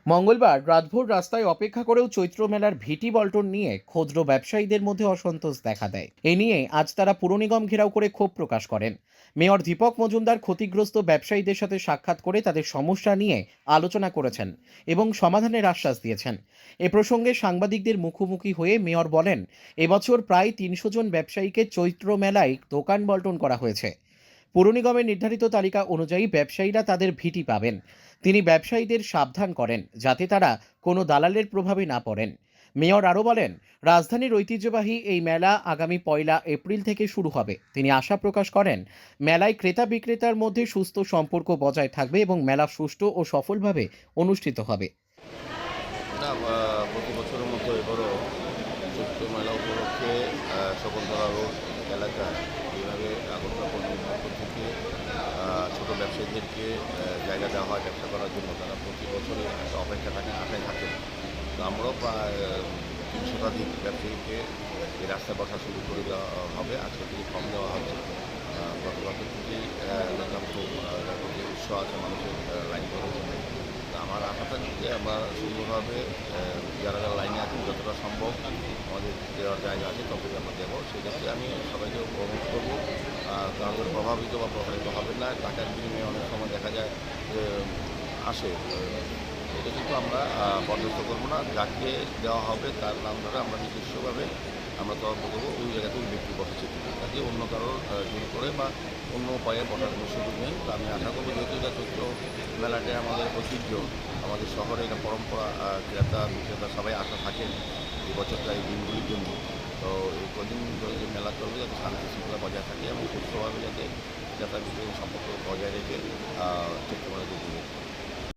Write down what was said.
মঙ্গলবার রাতভর রাস্তায় অপেক্ষা করেও চৈত্র মেলার ভিটি বল্টন নিয়ে ক্ষুদ্র ব্যবসায়ীদের মধ্যে অসন্তোষ দেখা দেয়। এ নিয়ে আজ তারা পুর নিগম ঘেরাও করে ক্ষোভ প্রকাশ করেন। মেয়র দীপক মজুমদার ক্ষতিগ্রস্ত ব্যবসায়ীদের সাথে সাক্ষাৎ করে তাদের সমস্যা নিয়ে আলোচনা করেছেন এবং সমাধানের আশ্বাস দিয়েছেন। এ প্রসঙ্গে সাংবাদিকদের মুখোমুখি হয়ে মেয়র বলেন, এবছর প্রায় ৩০০ জন ব্যবসায়ীকে চৈত্র মেলায় দোকান বল্টন করা হয়েছে। পুর নিগমের নির্ধারিত তালিকা অনুযায়ী ব্যবসায়ীরা তাদের ভিটি পাবেন। তিনি ব্যবসায়ীদের সাবধান করেন যাতে তারা কোনো দালালের প্রভাবে না পড়েন। মেয়র আরও বলেন, রাজধানীর ঐতিহ্যবাহী এই মেলা আগামী ১ এপ্রিল থেকে শুরু হবে। তিনি আশা প্রকাশ করেন, মেলায় ক্রেতা বিক্রেতার মধ্যে সুস্থ সম্পর্ক বজায় থাকবে এবং মেলা সুষ্ঠু ও সফলভাবে অনুষ্ঠিত হবে। না, প্রতি বছরের মতো এবারও চৈত্র মেলা উপলক্ষে শকুন্তলা রোড এলাকায় এইভাবে আগরতলা পল্লী পক্ষ থেকে ছোটো ব্যবসায়ীদেরকে জায়গা দেওয়া হয় ব্যবসা করার জন্য। তারা প্রতি বছরে একটা অপেক্ষা থাকেন, আশায় থাকেন। তো আমরাও প্রায় ৩০ শতাধিক ব্যবসায়ীকে এই রাস্তায় বসা শুরু করে দেওয়া হবে। আজকে থেকে কম দেওয়া হচ্ছে। গতকাল থেকেই দেখলাম খুব উৎসাহ আছে মানুষের লাইন করার জন্য। আমার আশা থাকবে যে আমরা সুন্দরভাবে যারা যারা লাইনে আছেন যতটা সম্ভব আমাদের দেওয়ার জায়গা আছে ততই আমরা দেবো। সেক্ষেত্রে আমি সবাইকে অনুরোধ করবো কারোর প্রভাবিত বা প্রভাবিত হবে না। টাকার বিনিময়ে অনেক সময় দেখা যায় যে আসে, এটা কিন্তু আমরা বরদাস্ত করবো না। যাকে দেওয়া হবে তার নাম ধরে আমরা নিজস্বভাবে আমরা তদন্ত করবো ওই জায়গাতে ওই ব্যক্তি বসেছে কিন্তু তাকে অন্য কারোর জোর করে বা অন্য উপায়ে বসার কোনো সুযোগ নেই। তো আমি আশা করবো যেহেতু এটা চৈত্র মেলাটাই আমাদের ঐতিহ্য, আমাদের শহরে এটা পরম্পরা, ক্রেতা বিক্রেতা সবাই আশা থাকেন এই বছরটা এই দিনগুলির জন্য। তো এই কদিন ধরে যে মেলা চলবে যাতে শান্তি শৃঙ্খলা বজায় থাকে এবং সুস্থভাবে যাতে ক্রেতা বিক্রেতার সম্পর্ক বজায় রেখে চৈত্র মেলাটি